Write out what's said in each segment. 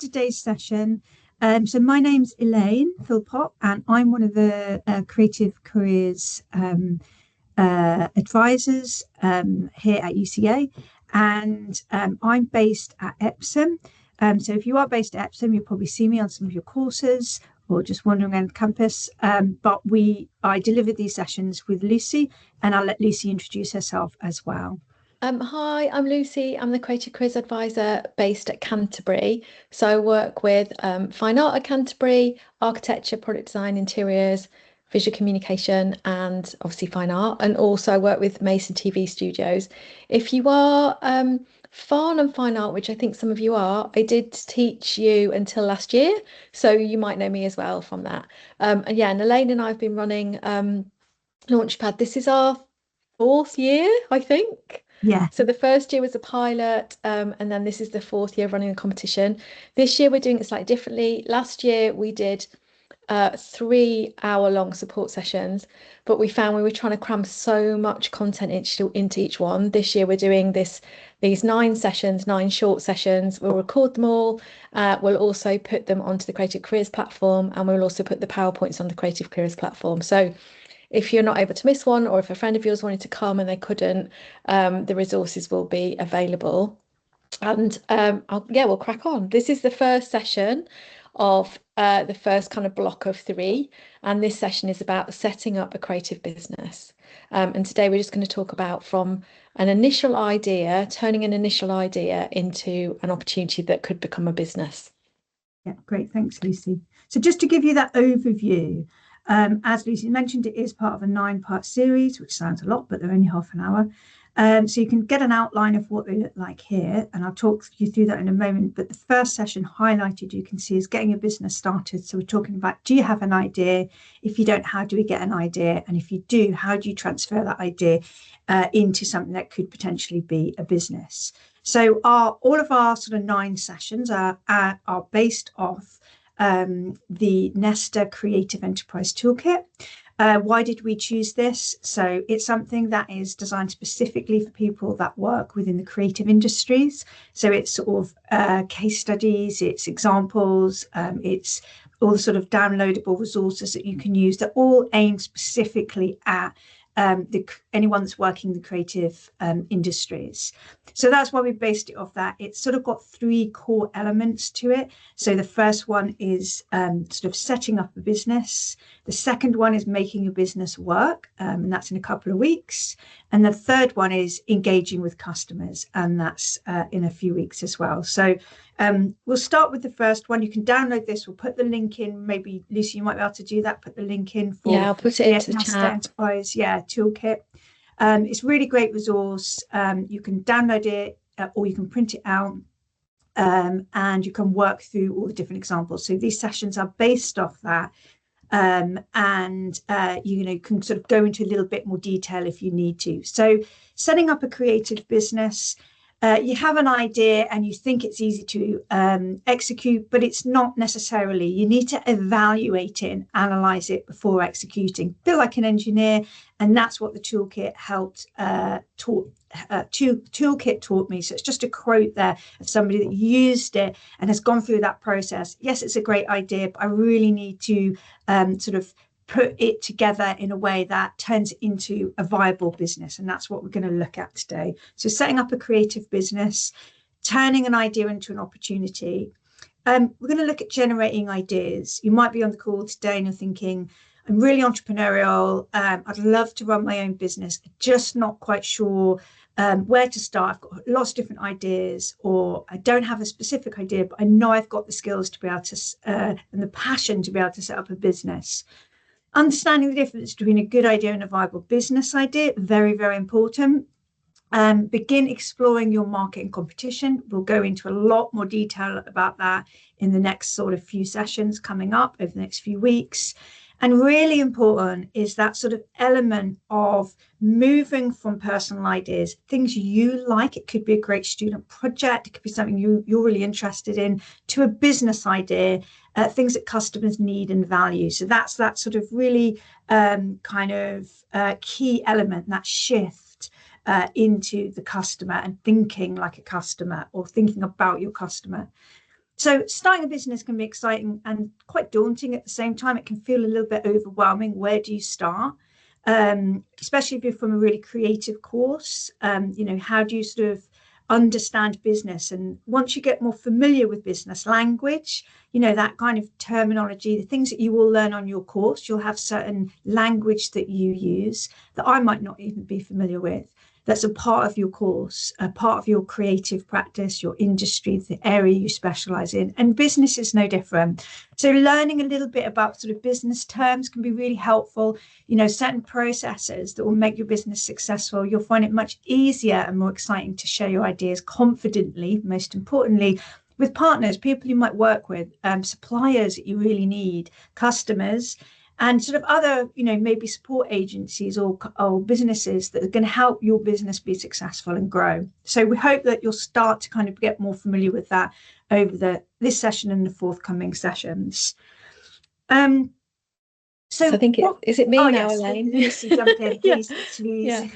today's session. So my name's Elaine Philpott, and I'm one of the Creative Careers advisors here at UCA, and I'm based at Epsom. So if you are based at Epsom, you'll probably see me on some of your courses or just wandering around the campus. But I deliver these sessions with Lucy, and I'll let Lucy introduce herself as well. Hi, I'm Lucy. I'm the Creative Careers Advisor based at Canterbury. So I work with fine art at Canterbury, architecture, product design, interiors, visual communication, and obviously fine art. And also I work with Mason TV Studios. If you are fond of fine art, which I think some of you are, I did teach you until last year. So you might know me as well from that. And Elaine and I have been running Launchpad. This is our fourth year, I think. Yeah. So the first year was a pilot, and then this is the fourth year of running a competition. This year we're doing it slightly differently. Last year we did 3 hour long support sessions, but we found we were trying to cram so much content into each one. This year we're doing these 9 sessions, 9 short sessions. We'll record them all. We'll also put them onto the Creative Careers platform, and we'll also put the PowerPoints on the Creative Careers platform. So if you're not able to miss one, or if a friend of yours wanted to come and they couldn't, the resources will be available. And we'll crack on. This is the first session of the first kind of block of 3. And this session is about setting up a creative business. And today we're just going to talk about from an initial idea, turning an initial idea into an opportunity that could become a business. Yeah, great. Thanks, Lucy. So just to give you that overview, as Lucy mentioned, it is part of a 9-part series, which sounds a lot, but they're only half an hour. So you can get an outline of what they look like here, and I'll talk you through that in a moment. But the first session highlighted, you can see, is getting a business started. So we're talking about, do you have an idea? If you don't, how do we get an idea? And if you do, how do you transfer that idea into something that could potentially be a business? So all of our sort of 9 sessions are based off the Nesta Creative Enterprise Toolkit. Why did we choose this? So it's something that is designed specifically for people that work within the creative industries. So it's sort of case studies, it's examples, it's all the sort of downloadable resources that you can use that all aim specifically at anyone that's working in the creative industries. So that's why we based it off that. It's sort of got 3 core elements to it. So the first one is sort of setting up a business. The second one is making your business work, and that's in a couple of weeks. And the third one is engaging with customers, and that's in a few weeks as well. So we'll start with the first one. You can download this. We'll put the link in. Maybe Lucy, you might be able to do that. Put the link in for I'll put it into the chat. Enterprise, toolkit. It's a really great resource. You can download it or you can print it out, and you can work through all the different examples. So these sessions are based off that. You can sort of go into a little bit more detail if you need to. So setting up a creative business, you have an idea and you think it's easy to execute, but it's not necessarily. You need to evaluate it and analyze it before executing. Feel like an engineer, and that's what the toolkit toolkit taught me. So it's just a quote there of somebody that used it and has gone through that process. Yes, it's a great idea, but I really need to sort of put it together in a way that turns it into a viable business. And that's what we're going to look at today. So setting up a creative business, turning an idea into an opportunity. We're going to look at generating ideas. You might be on the call today and you're thinking, I'm really entrepreneurial. I'd love to run my own business. Just not quite sure where to start. I've got lots of different ideas, or I don't have a specific idea, but I know I've got the skills to be able to and the passion to be able to set up a business. Understanding the difference between a good idea and a viable business idea, very, very important. Begin exploring your market and competition. We'll go into a lot more detail about that in the next sort of few sessions coming up over the next few weeks. And really important is that sort of element of moving from personal ideas, things you like. It could be a great student project. It could be something you're really interested in, to a business idea, things that customers need and value. So that's that sort of really key element, that shift into the customer and thinking like a customer or thinking about your customer. So starting a business can be exciting and quite daunting at the same time. It can feel a little bit overwhelming. Where do you start? Especially if you're from a really creative course, how do you sort of understand business? And once you get more familiar with business language, that kind of terminology, the things that you will learn on your course, you'll have certain language that you use that I might not even be familiar with. That's a part of your course, a part of your creative practice, your industry, the area you specialize in. And business is no different. So learning a little bit about sort of business terms can be really helpful. Certain processes that will make your business successful. You'll find it much easier and more exciting to share your ideas confidently, most importantly, with partners, people you might work with, suppliers that you really need, customers, and sort of other, maybe support agencies or businesses that are going to help your business be successful and grow. So we hope that you'll start to kind of get more familiar with that over this session and the forthcoming sessions. So I think is it me now, yes, Elaine? Lucy, jump in, please. Yeah.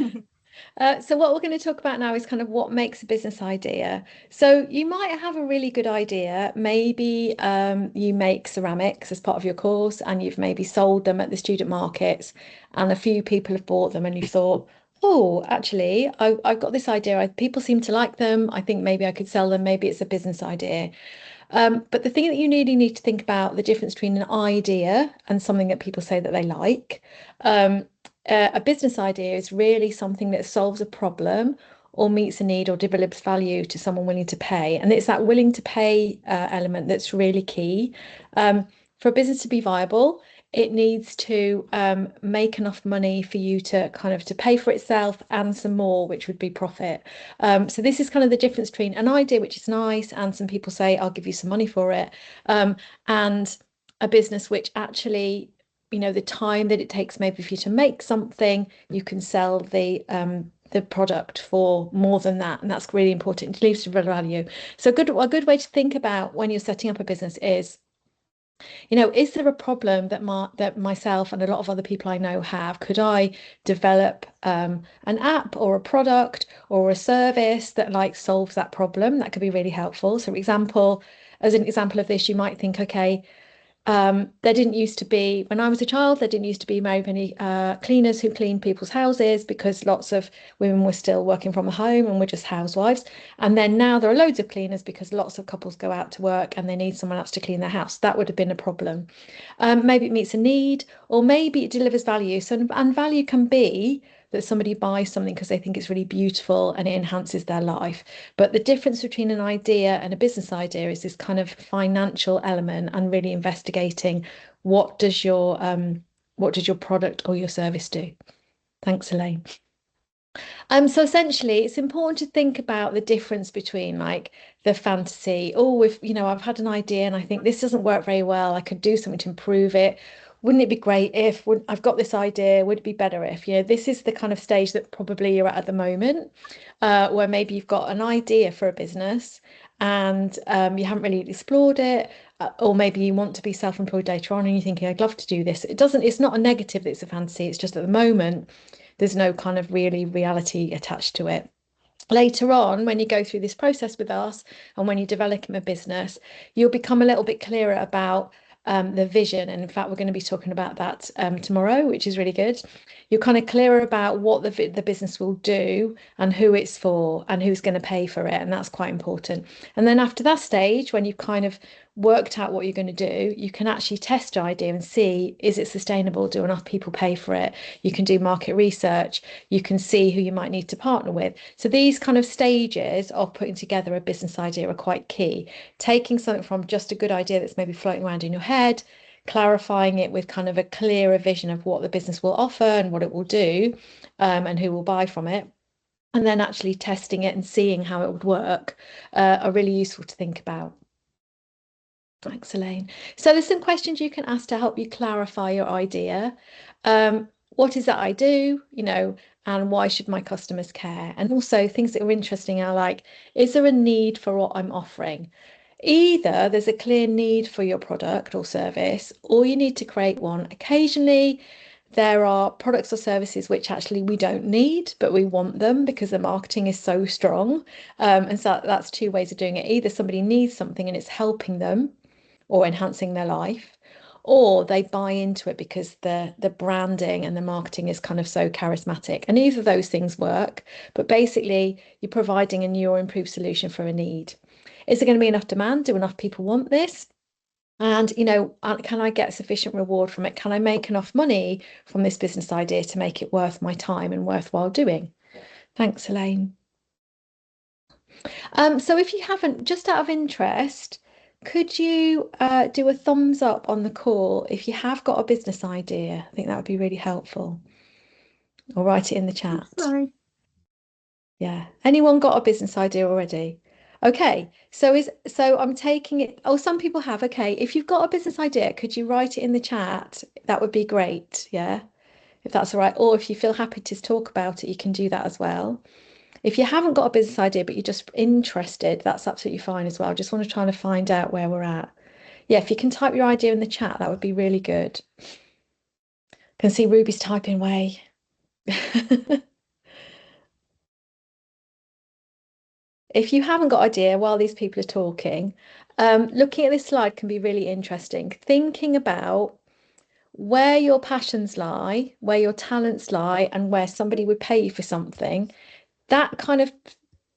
So what we're going to talk about now is kind of what makes a business idea. So you might have a really good idea. Maybe you make ceramics as part of your course and you've maybe sold them at the student markets and a few people have bought them and you thought, oh, actually, I've got this idea. People seem to like them. I think maybe I could sell them. Maybe it's a business idea. But the thing that you really need to think about the difference between an idea and something that people say that they like. A business idea is really something that solves a problem or meets a need or delivers value to someone willing to pay. And it's that willing to pay element that's really key. For a business to be viable, it needs to make enough money for you to kind of to pay for itself and some more, which would be profit. So this is kind of the difference between an idea, which is nice, and some people say, I'll give you some money for it, and a business which actually, the time that it takes maybe for you to make something, you can sell the product for more than that, and that's really important. It leaves to value. So a good way to think about when you're setting up a business is, is there a problem that myself and a lot of other people I know have? Could I develop an app or a product or a service that solves that problem? That could be really helpful. So, as an example of this, you might think, okay, there didn't used to be, when I was a child, there didn't used to be very many cleaners who cleaned people's houses because lots of women were still working from home and were just housewives. And then now there are loads of cleaners because lots of couples go out to work and they need someone else to clean their house. That would have been a problem. Maybe it meets a need, or maybe it delivers value. So, and value can be that somebody buys something because they think it's really beautiful and it enhances their life. But the difference between an idea and a business idea is this kind of financial element and really investigating what does your product or your service do. Thanks, Elaine. So essentially, it's important to think about the difference between the fantasy. Oh, if I've had an idea and I think this doesn't work very well, I could do something to improve it. Wouldn't it be great if I've got this idea? Would it be better if, this is the kind of stage that probably you're at the moment, where maybe you've got an idea for a business and you haven't really explored it, or maybe you want to be self-employed later on and you're thinking, I'd love to do this. It's not a negative that it's a fantasy. It's just at the moment, there's no kind of really reality attached to it. Later on, when you go through this process with us and when you're developing a business, you'll become a little bit clearer about the vision. And in fact, we're going to be talking about that tomorrow, which is really good. You're kind of clearer about what the business will do and who it's for and who's going to pay for it. And that's quite important. And then after that stage, when you've kind of worked out what you're going to do, you can actually test your idea and see, is it sustainable? Do enough people pay for it? You can do market research. You can see who you might need to partner with. So these kind of stages of putting together a business idea are quite key. Taking something from just a good idea that's maybe floating around in your head, clarifying it with kind of a clearer vision of what the business will offer and what it will do, and who will buy from it. And then actually testing it and seeing how it would work are really useful to think about. Thanks, Elaine. So there's some questions you can ask to help you clarify your idea. What is that I do, and why should my customers care? And also things that are interesting are is there a need for what I'm offering? Either there's a clear need for your product or service, or you need to create one. Occasionally, there are products or services which actually we don't need, but we want them because the marketing is so strong. And so that's two ways of doing it. Either somebody needs something and it's helping them or enhancing their life, or they buy into it because the branding and the marketing is kind of so charismatic. And either of those things work, but basically you're providing a new or improved solution for a need. Is there going to be enough demand? Do enough people want this? And, can I get sufficient reward from it? Can I make enough money from this business idea to make it worth my time and worthwhile doing? Thanks, Elaine. So if you haven't, just out of interest, could you do a thumbs up on the call if you have got a business idea? I think that would be really helpful. Or write it in the chat. Sorry. Yeah. Anyone got a business idea already? Okay. So I'm taking it. Oh, some people have. Okay. If you've got a business idea, could you write it in the chat? That would be great. Yeah. If that's all right. Or if you feel happy to talk about it, you can do that as well. If you haven't got a business idea, but you're just interested, that's absolutely fine as well. I just want to try to find out where we're at. Yeah, if you can type your idea in the chat, that would be really good. Can see Ruby's typing away. If you haven't got idea while these people are talking, looking at this slide can be really interesting. Thinking about where your passions lie, where your talents lie, and where somebody would pay you for something. That kind of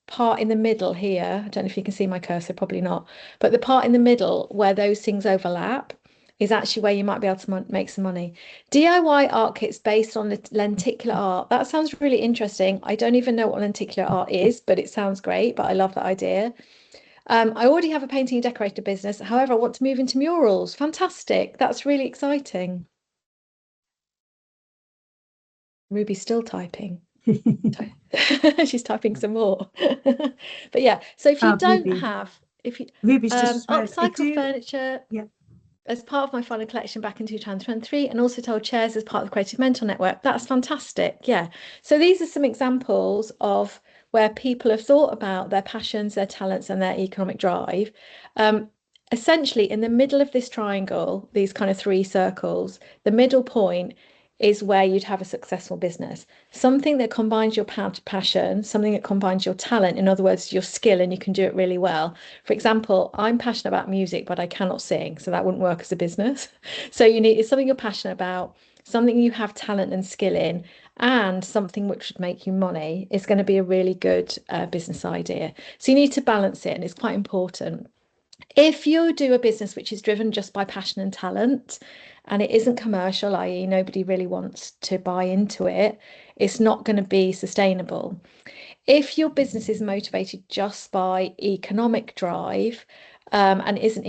part in the middle here, I don't know if you can see my cursor, probably not, but the part in the middle where those things overlap is actually where you might be able to make some money. DIY art kits based on lenticular art. That sounds really interesting. I don't even know what lenticular art is, but it sounds great, but I love that idea. I already have a painting and decorator business. However, I want to move into murals. Fantastic. That's really exciting. Ruby's still typing. She's typing some more. But yeah, so if you don't Ruby. have, if you Ruby's just upcycled furniture, yeah, as part of my final collection back in 2023, and also told chairs as part of the Creative Mentor Network. That's fantastic. Yeah. So these are some examples of where people have thought about their passions, their talents, and their economic drive. Essentially, in the middle of this triangle, these kind of three circles, the middle point is where you'd have a successful business. Something that combines your passion, something that combines your talent, in other words, your skill, and you can do it really well. For example, I'm passionate about music, but I cannot sing, so that wouldn't work as a business. So it's something you're passionate about, something you have talent and skill in, and something which would make you money is going to be a really good business idea. So you need to balance it, and it's quite important. If you do a business which is driven just by passion and talent, and it isn't commercial, i.e., nobody really wants to buy into it, it's not going to be sustainable. If your business is motivated just by economic drive, and isn't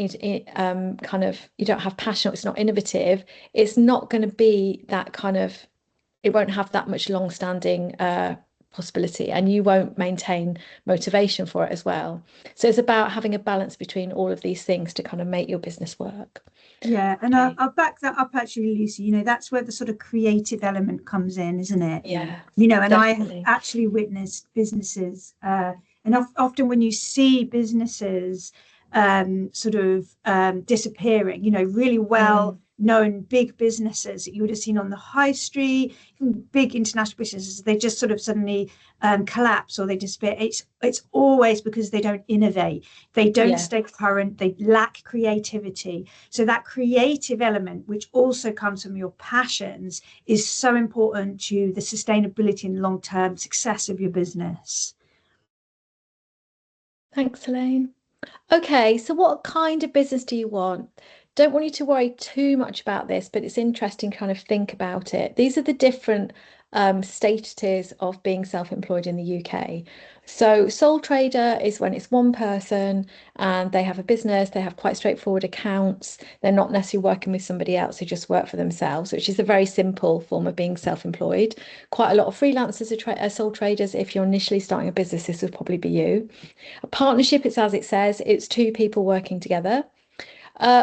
kind of, you don't have passion, it's not innovative, it's not going to be that kind of, it won't have that much long-standing possibility, and you won't maintain motivation for it as well. So it's about having a balance between all of these things to kind of make your business work. Yeah, and I'll back that up actually, Lucy. That's where the sort of creative element comes in, isn't it? Yeah. And definitely. I actually witnessed businesses, and often when you see businesses sort of disappearing, really well known big businesses that you would have seen on the high street, big international businesses, they just sort of suddenly collapse or they disappear. It's always because they don't innovate, they don't stay current, they lack creativity. So that creative element, which also comes from your passions, is so important to the sustainability and long-term success of your business. Thanks, Elaine. Okay, so what kind of business do you want? Don't want you to worry too much about this, but it's interesting to kind of think about it. These are the different statuses of being self-employed in the UK. So sole trader is when it's one person and they have a business, they have quite straightforward accounts. They're not necessarily working with somebody else, they just work for themselves, which is a very simple form of being self-employed. Quite a lot of freelancers are sole traders. If you're initially starting a business, this would probably be you. A partnership, it's as it says, it's two people working together.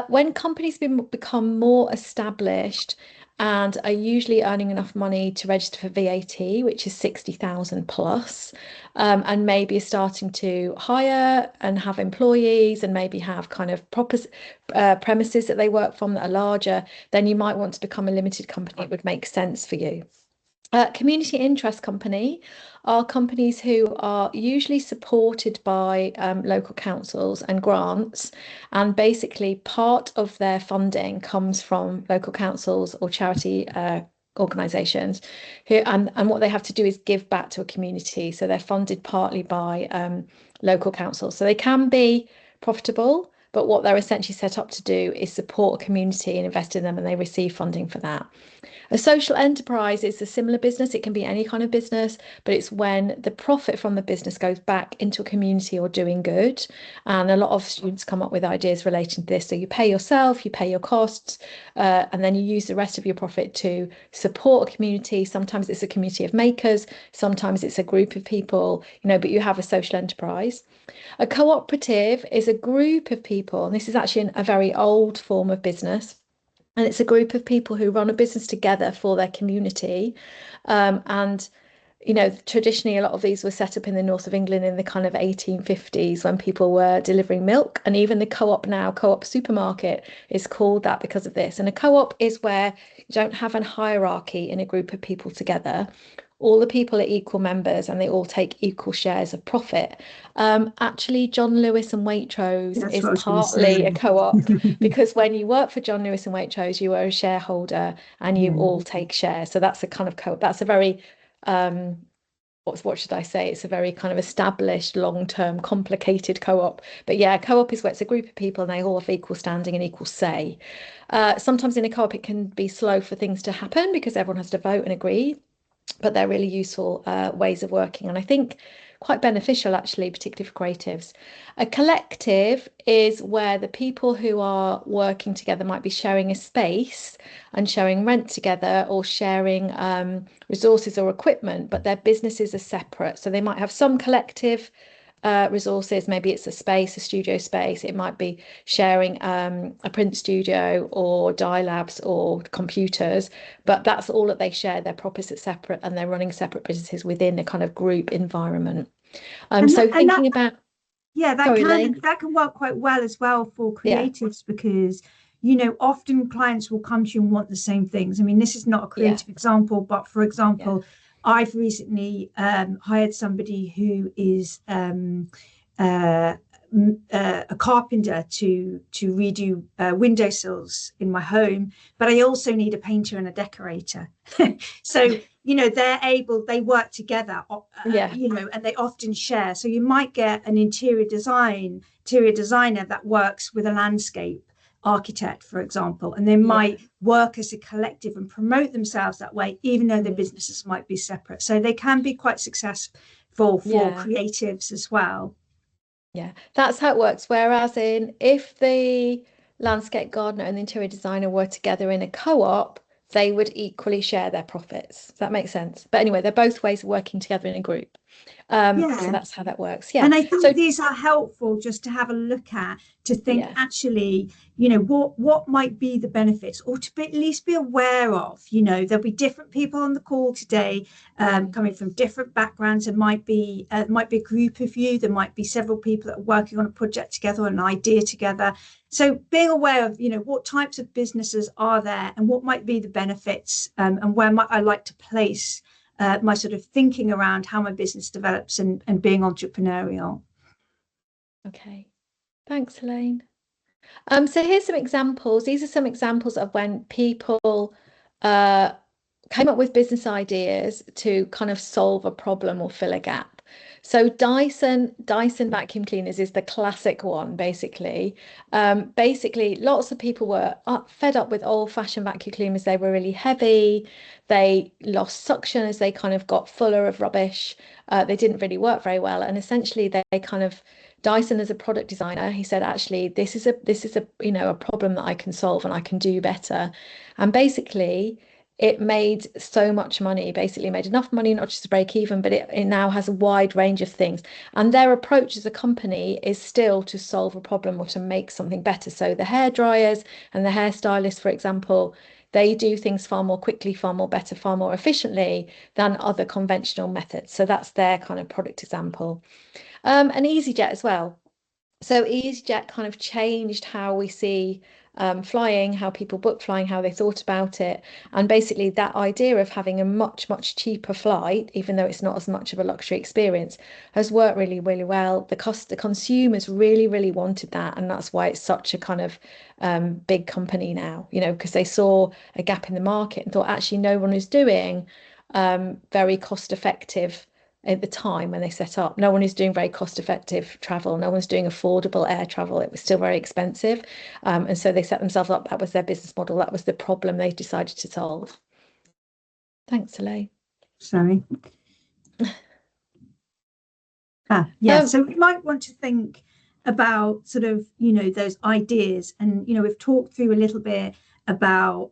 When companies become more established and are usually earning enough money to register for VAT, which is 60,000 plus, and maybe are starting to hire and have employees and maybe have kind of proper premises that they work from that are larger, then you might want to become a limited company. It would make sense for you. Community interest company are companies who are usually supported by local councils and grants, and basically part of their funding comes from local councils or charity organisations who, and what they have to do is give back to a community. So they're funded partly by local councils. So they can be profitable, but what they're essentially set up to do is support a community and invest in them, and they receive funding for that. A social enterprise is a similar business. It can be any kind of business, but it's when the profit from the business goes back into a community or doing good. And a lot of students come up with ideas relating to this. So you pay yourself, you pay your costs, and then you use the rest of your profit to support a community. Sometimes it's a community of makers, sometimes it's a group of people, but you have a social enterprise. A cooperative is a group of people, and this is actually a very old form of business. And it's a group of people who run a business together for their community. And traditionally, a lot of these were set up in the north of England in the kind of 1850s when people were delivering milk. And even the co-op now, Co-op supermarket, is called that because of this. And a co-op is where you don't have a hierarchy in a group of people together. All the people are equal members and they all take equal shares of profit. Actually, John Lewis and Waitrose is partly a co-op because when you work for John Lewis and Waitrose, you are a shareholder and you all take shares. So that's a kind of co-op. That's a very, what should I say? It's a very kind of established, long-term, complicated co-op. But yeah, co-op is where it's a group of people and they all have equal standing and equal say. Sometimes in a co-op, it can be slow for things to happen because everyone has to vote and agree. But they're really useful ways of working, and I think quite beneficial actually, particularly for creatives. A collective is where the people who are working together might be sharing a space and sharing rent together or sharing resources or equipment, but their businesses are separate. So they might have some collective resources. Maybe it's a space, a studio space. It might be sharing a print studio or dye labs or computers, but that's all that they share. Their profits are separate and they're running separate businesses within a kind of group environment. So thinking about... Yeah, that can work quite well as well for creatives because, often clients will come to you and want the same things. I mean, this is not a creative example, but for example, I've recently hired somebody who is a carpenter to redo windowsills in my home, but I also need a painter and a decorator. So they work together, and they often share. So you might get an interior designer that works with a landscape architect, for example, and they might work as a collective and promote themselves that way, even though their businesses might be separate. So they can be quite successful for creatives as well. Yeah, that's how it works. Whereas if the landscape gardener and the interior designer were together in a co-op, they would equally share their profits. Does that make sense? But anyway, they're both ways of working together in a group. So that's how that works. Yeah. And I think these are helpful just to have a look at, to think actually, what might be the benefits, or to at least be aware of. There'll be different people on the call today, coming from different backgrounds. It might be a group of you. There might be several people that are working on a project together, an idea together. So being aware of, what types of businesses are there and what might be the benefits, and where might I like to place my sort of thinking around how my business develops and being entrepreneurial. Okay, thanks, Elaine. So here's some examples. These are some examples of when people came up with business ideas to kind of solve a problem or fill a gap. So Dyson vacuum cleaners is the classic one, basically. Basically, lots of people were fed up with old-fashioned vacuum cleaners. They were really heavy. They lost suction as they kind of got fuller of rubbish. They didn't really work very well. And essentially, they kind of... Dyson, as a product designer, he said, actually, this is a problem that I can solve and I can do better. And basically, it made so much money, basically made enough money not just to break even, but it now has a wide range of things. And their approach as a company is still to solve a problem or to make something better. So the hair dryers and the hairstylists, for example, they do things far more quickly, far more better, far more efficiently than other conventional methods. So that's their kind of product example. And EasyJet as well. So EasyJet kind of changed how we see flying, how people book flying, how they thought about it. And basically that idea of having a much, much cheaper flight, even though it's not as much of a luxury experience, has worked really, really well. The consumers really, really wanted that. And that's why it's such a kind of big company now, you know, because they saw a gap in the market and thought actually no one is doing very cost effective at the time when they set up. No one is doing very cost-effective travel. No one's doing affordable air travel. It was still very expensive. And so they set themselves up. That was their business model. That was the problem they decided to solve. Thanks, Soleil. Sorry. So we might want to think about sort of, you know, those ideas. And, you know, we've talked through a little bit about,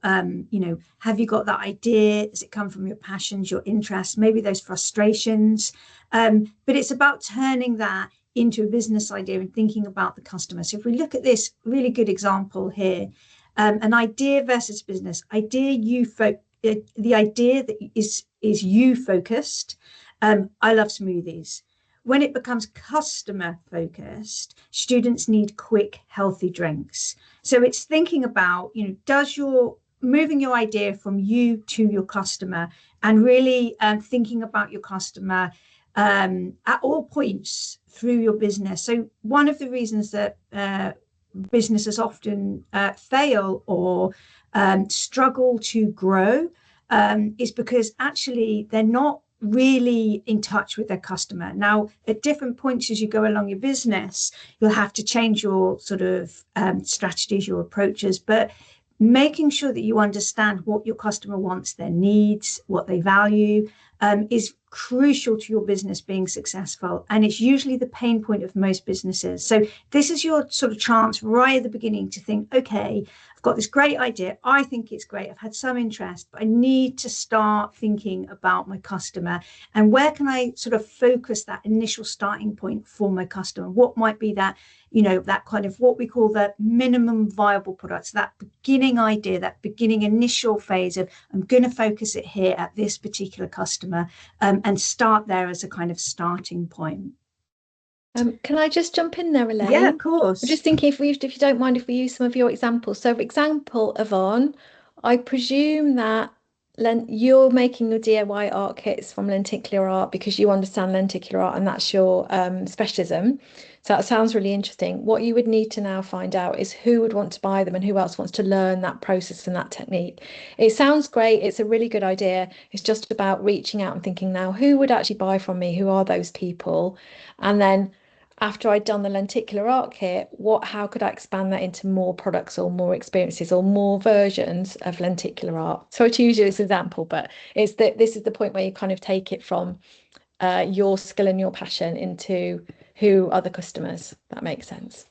you know, have you got that idea? Does it come from your passions, your interests, maybe those frustrations? But it's about turning that into a business idea and thinking about the customer. So if we look at this really good example here, an idea versus business, the idea that is you focused. I love smoothies. When it becomes customer focused, students need quick, healthy drinks. So it's thinking about, you know, moving your idea from you to your customer and really thinking about your customer at all points through your business. So one of the reasons that businesses often fail or struggle to grow is because actually they're not really in touch with their customer. Now, at different points as you go along your business, you'll have to change your sort of strategies, your approaches, but making sure that you understand what your customer wants, their needs, what they value, is crucial to your business being successful. And it's usually the pain point of most businesses. So this is your sort of chance right at the beginning to think, okay, I've got this great idea. I think it's great. I've had some interest, but I need to start thinking about my customer and where can I sort of focus that initial starting point for my customer? What might be that, you know, that kind of what we call the minimum viable products, that beginning idea, that beginning initial phase of I'm going to focus it here at this particular customer and start there as a kind of starting point. Can I just jump in there, Elaine? Yeah, of course. I'm just thinking if you don't mind if we use some of your examples. So for example, Yvonne, I presume that you're making your DIY art kits from lenticular art because you understand lenticular art and that's your specialism. So that sounds really interesting. What you would need to now find out is who would want to buy them and who else wants to learn that process and that technique. It sounds great. It's a really good idea. It's just about reaching out and thinking now, who would actually buy from me? Who are those people? And then after I'd done the lenticular art kit, how could I expand that into more products or more experiences or more versions of lenticular art? Sorry to use you as an example, but this is the point where you kind of take it from your skill and your passion into who are the customers. That makes sense.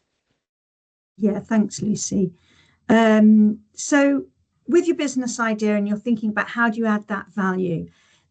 Yeah, thanks, Lucy. So with your business idea and you're thinking about how do you add that value,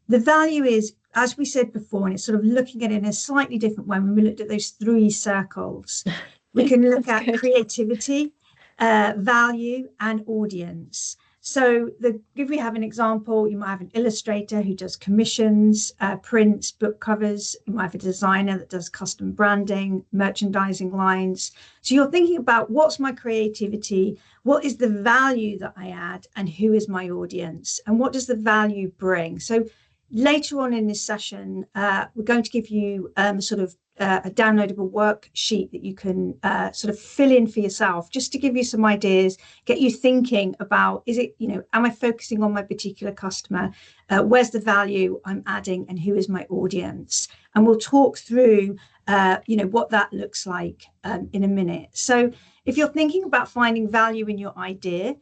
the value is, as we said before, and it's sort of looking at it in a slightly different way when we looked at those three circles. We can look at good. Creativity, value, and audience. So if we have an example, you might have an illustrator who does commissions, prints, book covers. You might have a designer that does custom branding, merchandising lines. So you're thinking about what's my creativity, what is the value that I add, and who is my audience, and what does the value bring? So later on in this session, we're going to give you sort of a downloadable worksheet that you can sort of fill in for yourself, just to give you some ideas, get you thinking about, is it, you know, am I focusing on my particular customer? Where's the value I'm adding and who is my audience? And we'll talk through, you know, what that looks like in a minute. So if you're thinking about finding value in your idea,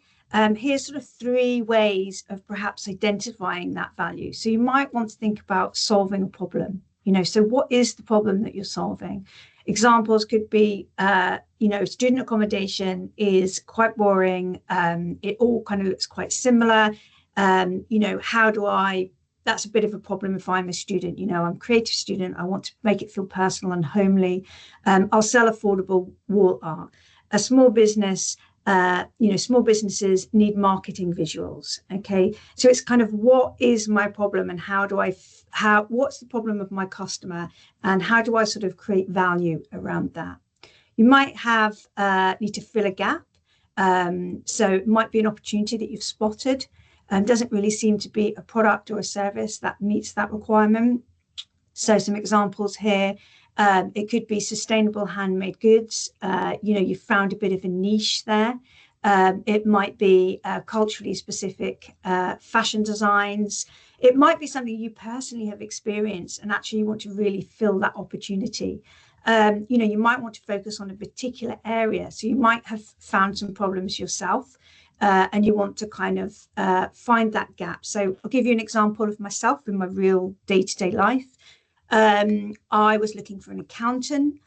here's sort of three ways of perhaps identifying that value. So you might want to think about solving a problem. You know, so what is the problem that you're solving? Examples could be, you know, student accommodation is quite boring. It all kind of looks quite similar. You know, that's a bit of a problem if I'm a student. You know, I'm a creative student. I want to make it feel personal and homely. I'll sell affordable wall art. A small business, small businesses need marketing visuals. Okay, so it's kind of, what is my problem, and what's the problem of my customer, and how do I sort of create value around that? You might need to fill a gap. So it might be an opportunity that you've spotted and doesn't really seem to be a product or a service that meets that requirement. So some examples here. It could be sustainable handmade goods. You found a bit of a niche there. It might be culturally specific fashion designs. It might be something you personally have experienced and actually you want to really fill that opportunity. You might want to focus on a particular area. So you might have found some problems yourself and you want to kind of find that gap. So I'll give you an example of myself in my real day-to-day life. I was looking for an accountant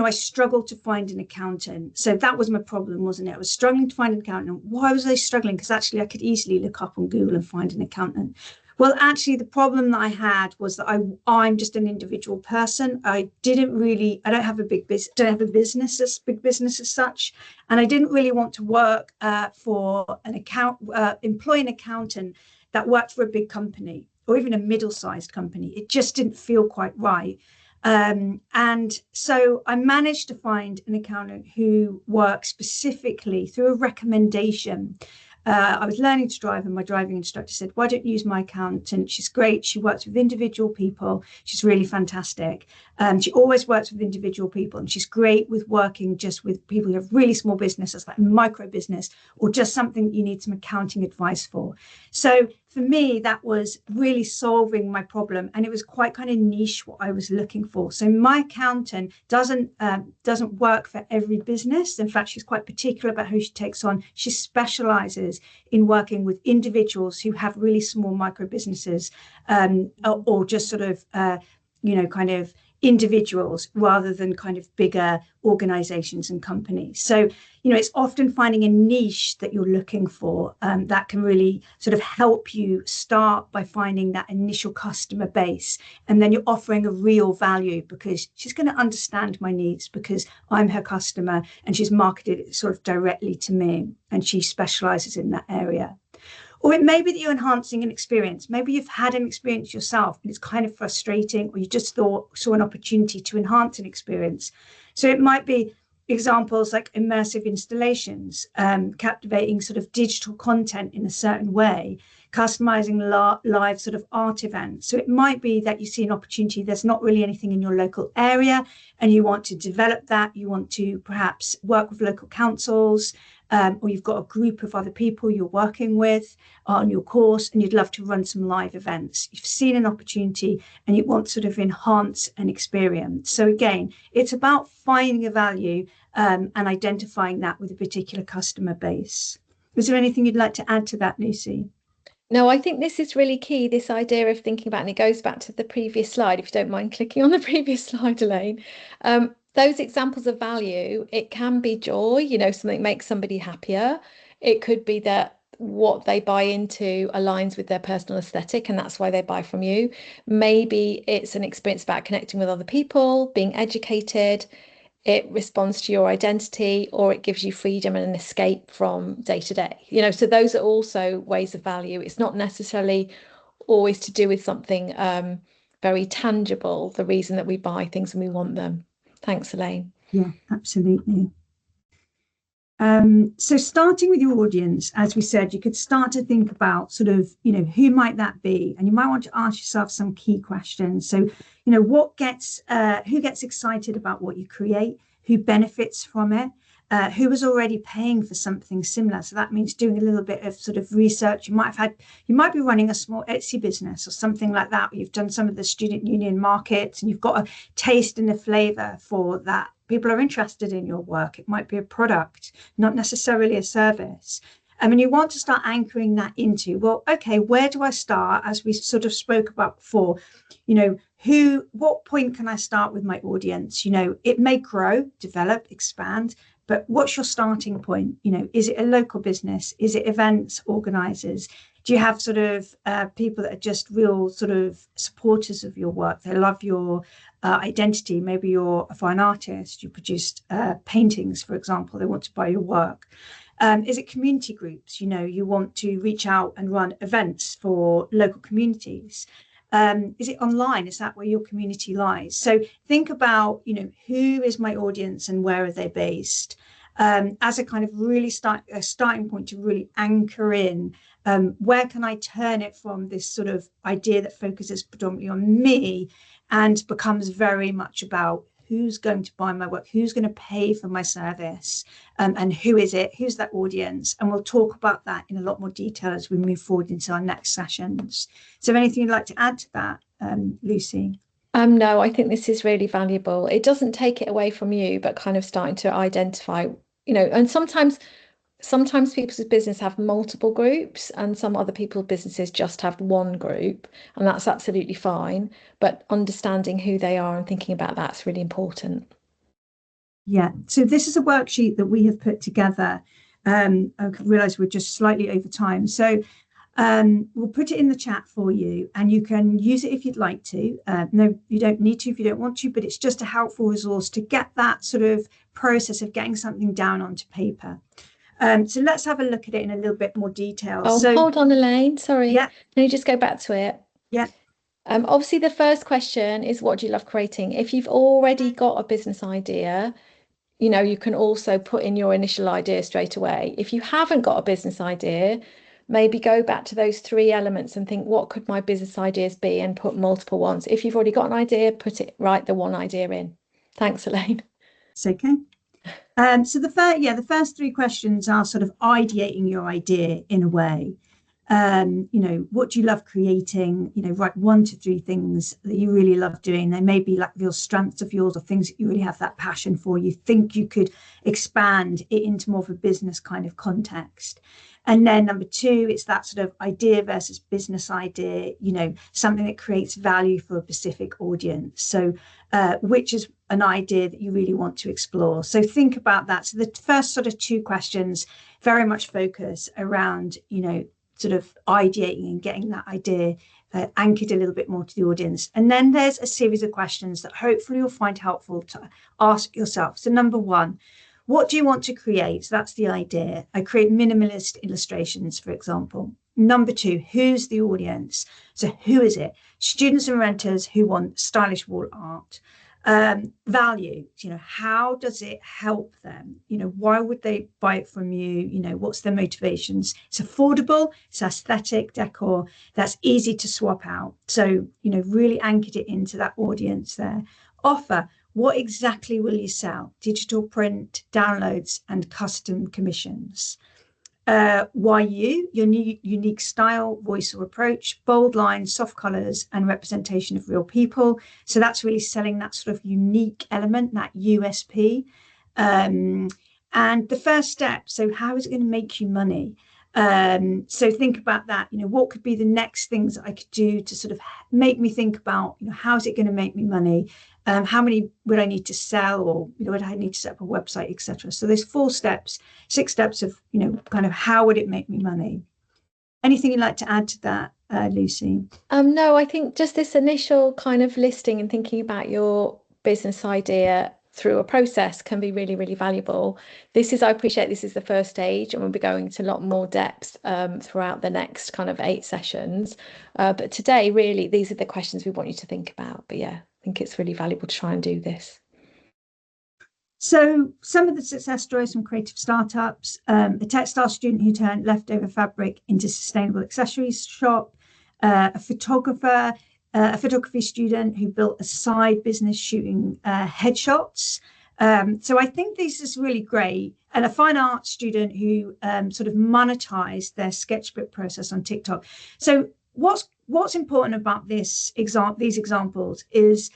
I struggled to find an accountant. So that was my problem, wasn't it? I was struggling to find an accountant. Why was I struggling? Because actually I could easily look up on Google and find an accountant. Well, actually, the problem that I had was that I'm just an individual person. I don't have a big business, big business as such, and I didn't really want to work for employ an accountant that worked for a big company or even a middle-sized company. It just didn't feel quite right. And so I managed to find an accountant who worked specifically through a recommendation. I was learning to drive and my driving instructor said, why don't you use my accountant? She's great. She works with individual people. She's really fantastic. She always works with individual people and she's great with working just with people who have really small businesses, like micro business, or just something that you need some accounting advice for. So for me, that was really solving my problem. And it was quite kind of niche what I was looking for. So my accountant doesn't work for every business. In fact, she's quite particular about who she takes on. She specializes in working with individuals who have really small micro businesses or just sort of, kind of individuals rather than kind of bigger organizations and companies. So, it's often finding a niche that you're looking for that can really sort of help you start by finding that initial customer base. And then you're offering a real value because she's going to understand my needs because I'm her customer and she's marketed it sort of directly to me and she specializes in that area. Or it may be that you're enhancing an experience. Maybe you've had an experience yourself and it's kind of frustrating, or you just saw an opportunity to enhance an experience. So it might be examples like immersive installations, captivating sort of digital content in a certain way, customizing live sort of art events. So it might be that you see an opportunity, there's not really anything in your local area and you want to develop that. You want to perhaps work with local councils, or you've got a group of other people you're working with on your course and you'd love to run some live events. You've seen an opportunity and you want to sort of enhance an experience. So again, it's about finding a value and identifying that with a particular customer base. Was there anything you'd like to add to that, Lucy? No, I think this is really key, this idea of thinking about, and it goes back to the previous slide, if you don't mind clicking on the previous slide, Elaine. Those examples of value, it can be joy, something makes somebody happier. It could be that what they buy into aligns with their personal aesthetic and that's why they buy from you. Maybe it's an experience about connecting with other people, being educated. It responds to your identity, or it gives you freedom and an escape from day to day. So those are also ways of value. It's not necessarily always to do with something very tangible, the reason that we buy things and we want them. Thanks, Elaine. Yeah, absolutely. So starting with your audience, as we said, you could start to think about sort of, who might that be? And you might want to ask yourself some key questions. So, who gets excited about what you create? Who benefits from it? Who is already paying for something similar? So that means doing a little bit of sort of research. You might be running a small Etsy business or something like that, where you've done some of the student union markets and you've got a taste and a flavor for that. People are interested in your work. It might be a product, not necessarily a service. And you want to start anchoring that into, well, okay, where do I start? As we sort of spoke about before, what point can I start with my audience? It may grow, develop, expand, but what's your starting point? Is it a local business? Is it events organizers? Do you have sort of people that are just real sort of supporters of your work? They love your identity. Maybe you're a fine artist, you produced paintings, for example, they want to buy your work. Is it community groups? You want to reach out and run events for local communities. Is it online? Is that where your community lies? So think about, who is my audience and where are they based? As a kind of really starting point to really anchor in, where can I turn it from this sort of idea that focuses predominantly on me and becomes very much about who's going to buy my work, who's going to pay for my service, and who is it, who's that audience? And we'll talk about that in a lot more detail as we move forward into our next sessions. So anything you'd like to add to that, Lucy? No, I think this is really valuable. It doesn't take it away from you, but kind of starting to identify, and sometimes people's business have multiple groups and some other people's businesses just have one group, and that's absolutely fine. But understanding who they are and thinking about that's really important. Yeah, so this is a worksheet that we have put together. I realise we're just slightly over time. So we'll put it in the chat for you and you can use it if you'd like to. No, you don't need to if you don't want to, but it's just a helpful resource to get that sort of process of getting something down onto paper. So let's have a look at it in a little bit more detail. Oh, so, hold on, Elaine. Sorry. Yeah. Can you just go back to it? Yeah. Obviously, the first question is, what do you love creating? If you've already got a business idea, you can also put in your initial idea straight away. If you haven't got a business idea, maybe go back to those 3 elements and think, what could my business ideas be, and put multiple ones. If you've already got an idea, write the one idea in. Thanks, Elaine. It's okay. So the first 3 questions are sort of ideating your idea in a way. What do you love creating? Write 1 to 3 things that you really love doing. They may be like real strengths of yours or things that you really have that passion for. You think you could expand it into more of a business kind of context. And then number 2, it's that sort of idea versus business idea, something that creates value for a specific audience. So which is an idea that you really want to explore. So think about that. So the first sort of 2 questions very much focus around, sort of ideating and getting that idea anchored a little bit more to the audience. And then there's a series of questions that hopefully you'll find helpful to ask yourself. So number 1, what do you want to create? So that's the idea. I create minimalist illustrations, for example. Number 2, who's the audience? So who is it? Students and renters who want stylish wall art. Value, how does it help them? Why would they buy it from you? What's their motivations? It's affordable, it's aesthetic decor, that's easy to swap out. So, really anchored it into that audience there. Offer, what exactly will you sell? Digital print, downloads, and custom commissions. Why you? Your unique style, voice or approach, bold lines, soft colors, and representation of real people. So that's really selling that sort of unique element, that USP. And the first step, so how is it going to make you money? So think about that. What could be the next things that I could do to sort of make me think about, how is it going to make me money? How many would I need to sell, or would I need to set up a website, etc. So there's 6 steps of kind of how would it make me money. Anything you'd like to add to that, Lucy? No, I think just this initial kind of listing and thinking about your business idea through a process can be really, really valuable. I appreciate this is the first stage, and we'll be going to a lot more depth throughout the next kind of 8 sessions. But today, really, these are the questions we want you to think about. But yeah, I think it's really valuable to try and do this. So some of the success stories from creative startups, a textile student who turned leftover fabric into sustainable accessories shop, a photography student who built a side business shooting headshots. So I think this is really great. And a fine art student who sort of monetized their sketchbook process on TikTok. So what's important about these examples is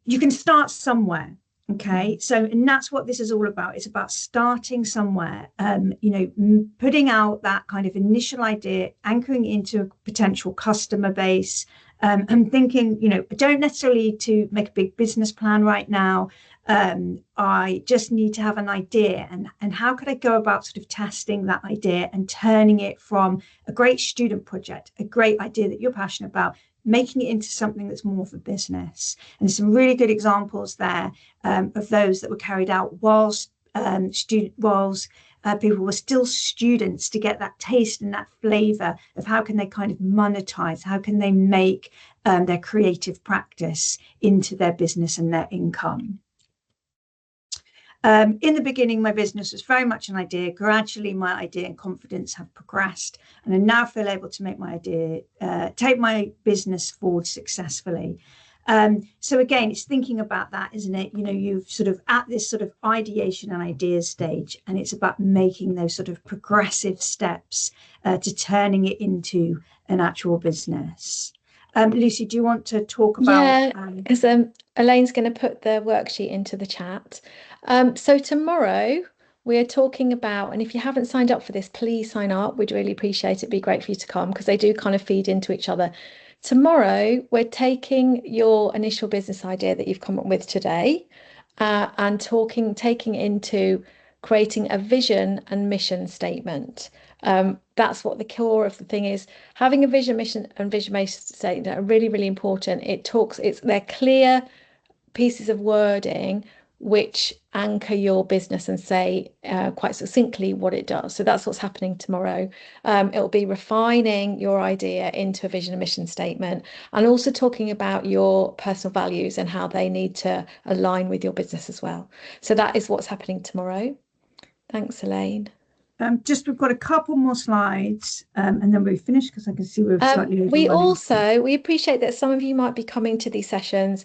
you can start somewhere. Okay, so and that's what this is all about. It's about starting somewhere, putting out that kind of initial idea, anchoring into a potential customer base, and thinking, I don't necessarily need to make a big business plan right now. I just need to have an idea, and how could I go about sort of testing that idea and turning it from a great student project, a great idea that you're passionate about, making it into something that's more for business. And there's some really good examples there of those that were carried out whilst people were still students, to get that taste and that flavor of how can they kind of monetize, how can they make their creative practice into their business and their income. In the beginning, my business was very much an idea. Gradually, my idea and confidence have progressed, and I now feel able to make my idea, take my business forward successfully. So again, it's thinking about that, isn't it? You know, you've sort of at this sort of ideation and ideas stage, and it's about making those sort of progressive steps to turning it into an actual business. Lucy, do you want to talk about? Yeah, because Elaine's going to put the worksheet into the chat. So tomorrow we are talking about, and if you haven't signed up for this, please sign up. We'd really appreciate it. It'd be great for you to come, because they do kind of feed into each other. Tomorrow, we're taking your initial business idea that you've come up with today and taking into creating a vision and mission statement. That's what the core of the thing is. Having a vision, mission, and vision-based statement are really, really important. They're clear pieces of wording which anchor your business and say quite succinctly what it does. So that's what's happening tomorrow. It'll be refining your idea into a vision and mission statement, and also talking about your personal values and how they need to align with your business as well. So that is what's happening tomorrow. Thanks, Elaine. We've got a couple more slides, and then we'll finish, because I can see we're slightly overrunning. We appreciate that some of you might be coming to these sessions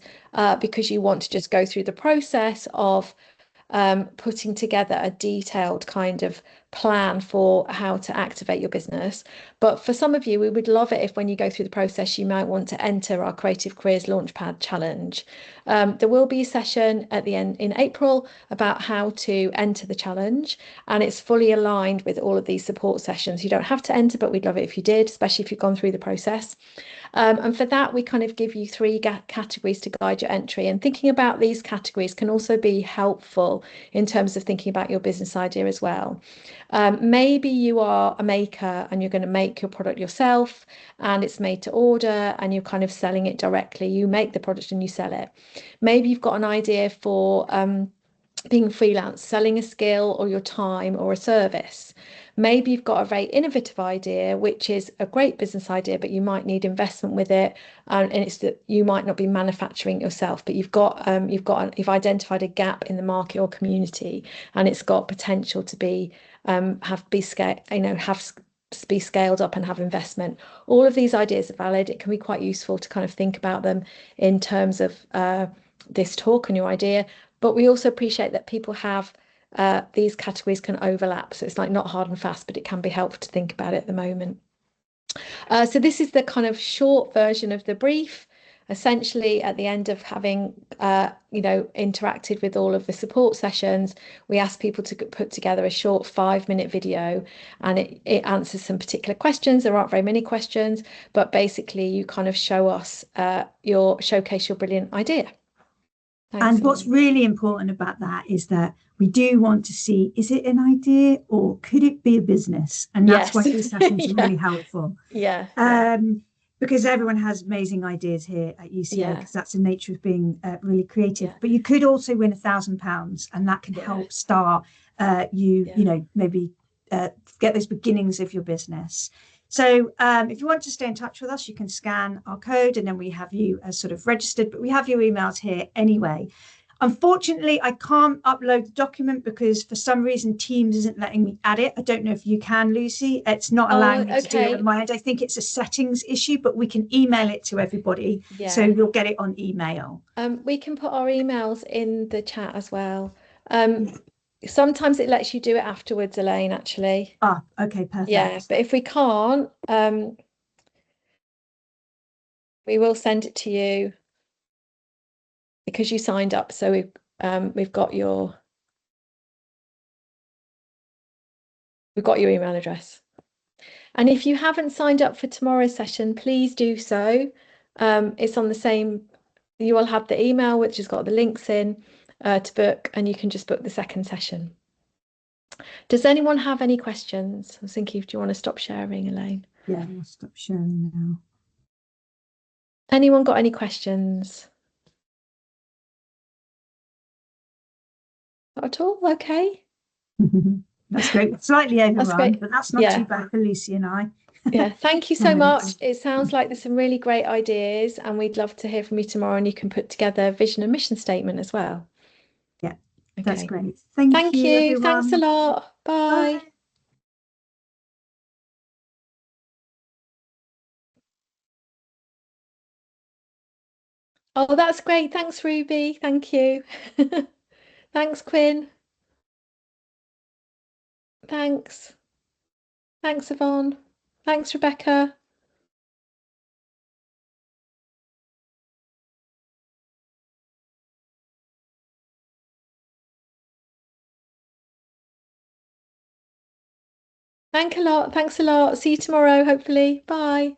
because you want to just go through the process of putting together a detailed kind of plan for how to activate your business. But for some of you, we would love it if when you go through the process, you might want to enter our Creative Careers Launchpad Challenge. There will be a session at the end in April about how to enter the challenge, and it's fully aligned with all of these support sessions. You don't have to enter, but we'd love it if you did, especially if you've gone through the process. And for that, we kind of give you 3 categories to guide your entry. And thinking about these categories can also be helpful in terms of thinking about your business idea as well. Maybe you are a maker and you're going to make your product yourself, and it's made to order and you're kind of selling it directly. You make the product and you sell it. Maybe you've got an idea for being freelance, selling a skill or your time or a service. Maybe you've got a very innovative idea, which is a great business idea, but you might need investment with it, and it's that you might not be manufacturing yourself, but you've identified a gap in the market or community, and it's got potential to be scaled up and have investment. All of these ideas are valid. It can be quite useful to kind of think about them in terms of this talk and your idea. But we also appreciate that people have these categories can overlap. So it's like not hard and fast, but it can be helpful to think about it at the moment. So this is the kind of short version of the brief. Essentially, at the end of having interacted with all of the support sessions, we ask people to put together a short 5-minute video, and it answers some particular questions. There aren't very many questions, but basically you kind of show us showcase your brilliant idea. Thanks, and what's really important about that is that we do want to see, is it an idea or could it be a business? And that's why these sessions are really helpful. Because everyone has amazing ideas here at UCL, because that's the nature of being really creative. But you could also win £1,000, and that can help start maybe get those beginnings of your business. So if you want to stay in touch with us, you can scan our code, and then we have you as sort of registered, but we have your emails here anyway. Unfortunately, I can't upload the document because for some reason Teams isn't letting me add it. I don't know if you can, Lucy. It's not allowing me to do it on my end. I think it's a settings issue, but we can email it to everybody. So you'll get it on email. We can put our emails in the chat as well. Sometimes it lets you do it afterwards, Elaine, actually. Okay, perfect. Yeah, but if we can't, we will send it to you because you signed up. So we've got your email address. And if you haven't signed up for tomorrow's session, please do so. It's on the same, you will have the email, which has got the links in. to book, and you can just book the second session. Does anyone have any questions? I was thinking, do you want to stop sharing, Elaine? Yeah, I'll stop sharing now. Anyone got any questions? Not at all? Okay. That's great. Slightly overrun, great. but that's not too bad for Lucy and I. Yeah, thank you so much. It sounds like there's some really great ideas, and we'd love to hear from you tomorrow, and you can put together a vision and mission statement as well. Yeah, okay. That's great. Thank you, everyone. Thanks a lot. Bye. Bye. Oh, that's great. Thanks, Ruby. Thank you. Thanks, Quinn. Thanks. Thanks, Yvonne. Thanks, Rebecca. Thanks a lot. See you tomorrow, hopefully. Bye.